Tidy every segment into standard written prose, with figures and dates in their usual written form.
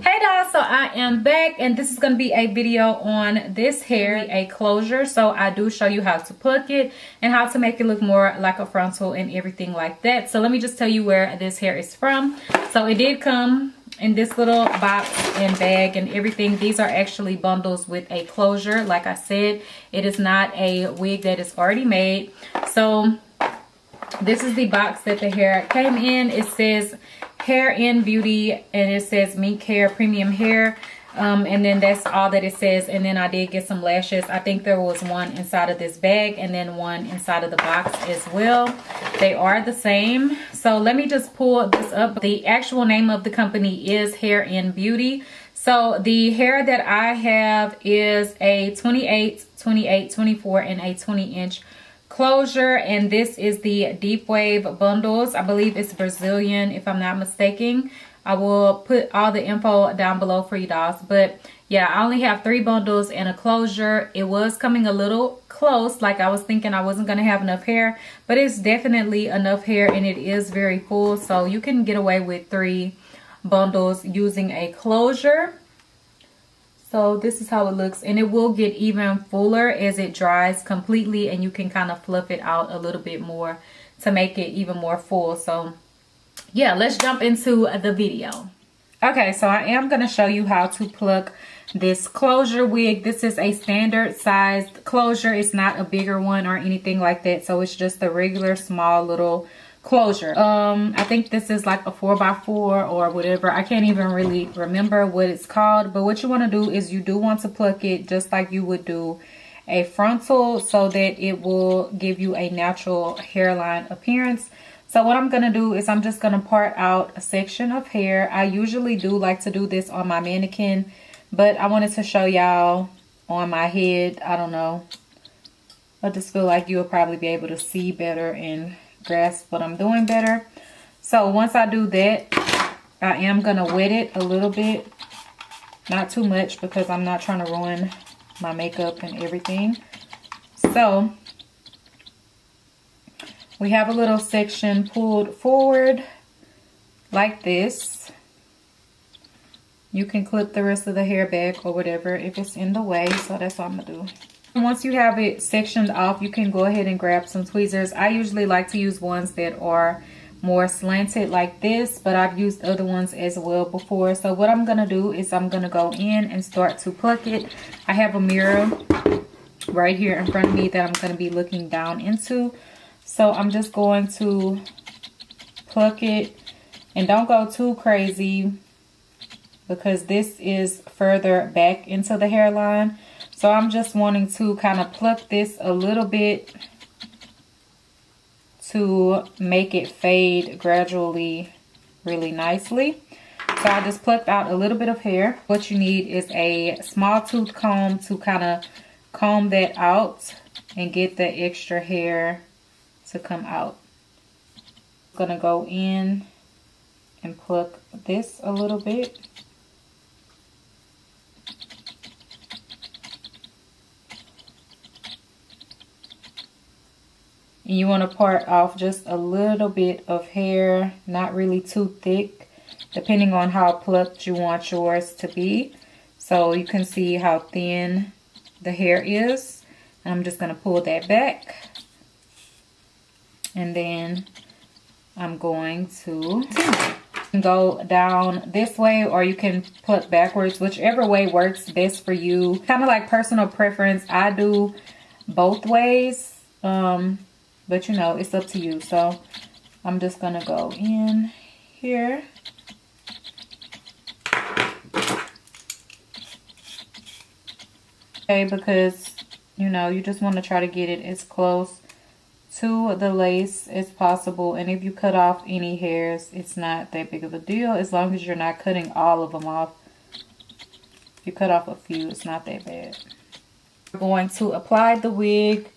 Hey guys, so I am back and this is going to be a video on this hair, a closure. So I do show you how to pluck it and how to make it look more like a frontal and everything like that. So let me just tell you where this hair is from. So it did come in this little box and bag and everything. These are actually bundles with a closure. Like I said, it is not a wig that is already made. So this is the box that the hair came in. It says Hairinbeauty and it says mink hair, premium hair, and then that's all that it says. And then I did get some lashes. I think there was one inside of this bag and then one inside of the box as well. They are the same. So let me just pull this up. The actual name of the company is Hairinbeauty. So the hair that I have is a 28, 28, 24 and a 20-inch closure, and this is the deep wave bundles. I believe it's Brazilian if I'm not mistaken. I will put all the info down below for you guys, but yeah, I only have 3 bundles and a closure. It was coming a little close, like I was thinking I wasn't going to have enough hair, but it's definitely enough hair and it is very full, so you can get away with 3 bundles using a closure. So this is how it looks, and it will get even fuller as it dries completely, and you can kind of fluff it out a little bit more to make it even more full. So yeah, let's jump into the video. Okay, so I am going to show you how to pluck this closure wig. This is a standard sized closure. It's not a bigger one or anything like that, so it's just a regular small little closure. I think this is like a 4x4 or whatever. I can't even really remember what it's called, but what you want to do is you do want to pluck it just like you would do a frontal so that it will give you a natural hairline appearance. So what I'm going to do is I'm just going to part out a section of hair. I usually do like to do this on my mannequin, but I wanted to show y'all on my head. I don't know. I just feel like you'll probably be able to see better and grasp what I'm doing better. So once I do that, I am gonna wet it a little bit, not too much because I'm not trying to ruin my makeup and everything. So we have a little section pulled forward like this. You can clip the rest of the hair back or whatever if it's in the way. So that's what I'm gonna do. Once you have it sectioned off, you can go ahead and grab some tweezers. I usually like to use ones that are more slanted like this, but I've used other ones as well before. So what I'm going to do is I'm going to go in and start to pluck it. I have a mirror right here in front of me that I'm going to be looking down into. So I'm just going to pluck it, and don't go too crazy because this is further back into the hairline. So I'm just wanting to kind of pluck this a little bit to make it fade gradually really nicely. So I just plucked out a little bit of hair. What you need is a small tooth comb to kind of comb that out and get the extra hair to come out. I'm gonna go in and pluck this a little bit. And you want to part off just a little bit of hair, not really too thick, depending on how plucked you want yours to be. So you can see how thin the hair is. And I'm just going to pull that back. And then I'm going to go down this way, or you can pluck backwards, whichever way works best for you. Kind of like personal preference. I do both ways. But you know, it's up to you. So I'm just gonna go in here. Okay, because you know, you just want to try to get it as close to the lace as possible. And if you cut off any hairs, it's not that big of a deal as long as you're not cutting all of them off. If you cut off a few, it's not that bad. We're going to apply the wig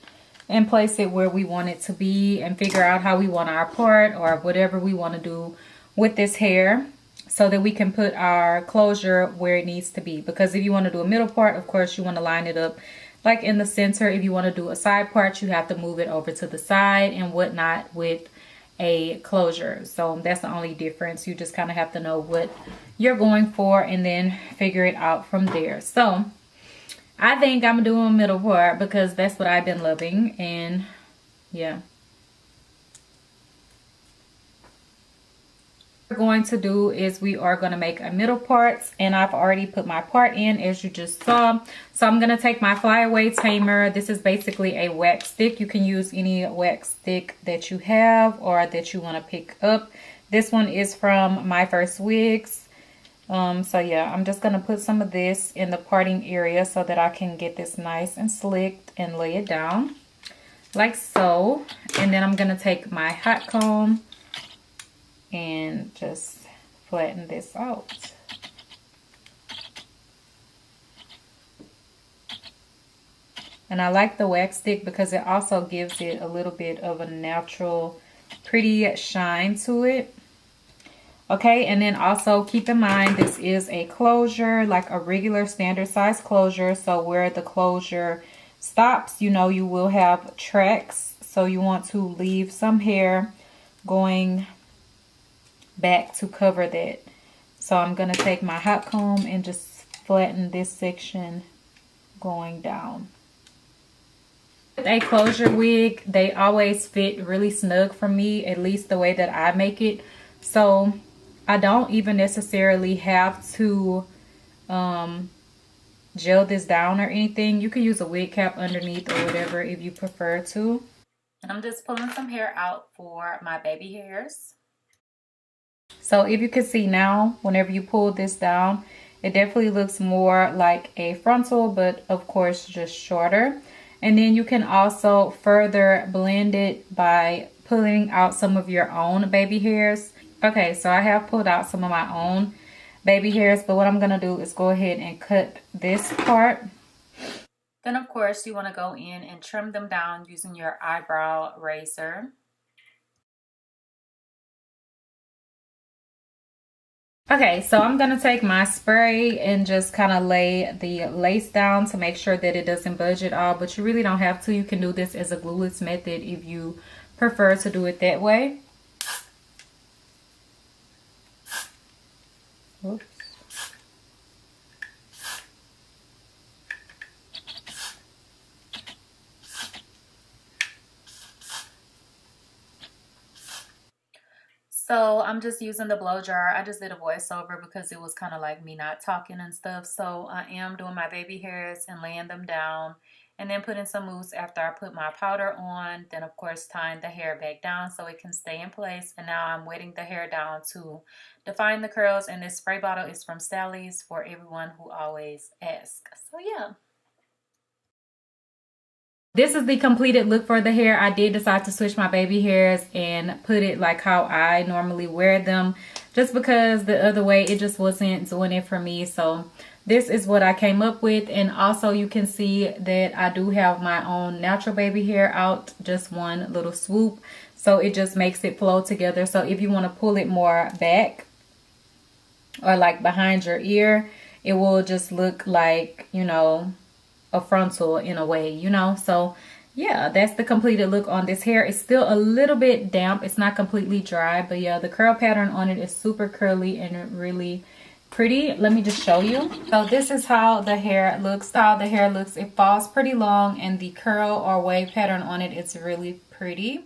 and place it where we want it to be and figure out how we want our part or whatever we want to do with this hair so that we can put our closure where it needs to be. Because if you want to do a middle part, of course you want to line it up like in the center. If you want to do a side part, you have to move it over to the side and whatnot with a closure. So that's the only difference. You just kind of have to know what you're going for and then figure it out from there. So I think I'm doing a middle part because that's what I've been loving. And yeah. What we're going to do is we are going to make a middle parts, and I've already put my part in as you just saw. So I'm going to take my flyaway tamer. This is basically a wax stick. You can use any wax stick that you have or that you want to pick up. This one is from My First Wigs. So yeah, I'm just going to put some of this in the parting area so that I can get this nice and slicked and lay it down like so. And then I'm going to take my hot comb and just flatten this out. And I like the wax stick because it also gives it a little bit of a natural, pretty shine to it. Okay, and then also keep in mind this is a closure, like a regular standard size closure. So where the closure stops, you know, you will have tracks. So you want to leave some hair going back to cover that. So I'm going to take my hot comb and just flatten this section going down. With a closure wig, they always fit really snug for me, at least the way that I make it. So I don't even necessarily have to gel this down or anything. You can use a wig cap underneath or whatever if you prefer to. And I'm just pulling some hair out for my baby hairs. So if you can see now, whenever you pull this down, it definitely looks more like a frontal, but of course just shorter. And then you can also further blend it by pulling out some of your own baby hairs. Okay, so I have pulled out some of my own baby hairs, but what I'm going to do is go ahead and cut this part. Then of course you want to go in and trim them down using your eyebrow razor. Okay, so I'm going to take my spray and just kind of lay the lace down to make sure that it doesn't budge at all. But you really don't have to. You can do this as a glueless method if you prefer to do it that way. Oops. So I'm just using the blow dryer. I just did a voiceover because it was kind of like me not talking and stuff. So I am doing my baby hairs and laying them down and then putting some mousse after I put my powder on. Then of course tying the hair back down so it can stay in place. And now I'm wetting the hair down to define the curls. And this spray bottle is from Sally's, for everyone who always asks. So yeah. This is the completed look for the hair. I did decide to switch my baby hairs and put it like how I normally wear them, just because the other way it just wasn't doing it for me. So this is what I came up with. And also you can see that I do have my own natural baby hair out, just one little swoop. So it just makes it flow together. So if you want to pull it more back or like behind your ear, it will just look like, you know, a frontal in a way, you know. So yeah, that's the completed look on this hair. It's still a little bit damp. It's not completely dry, but yeah, the curl pattern on it is super curly and really pretty. Let me just show you. So this is how the hair looks. It falls pretty long, and the curl or wave pattern on it is really pretty.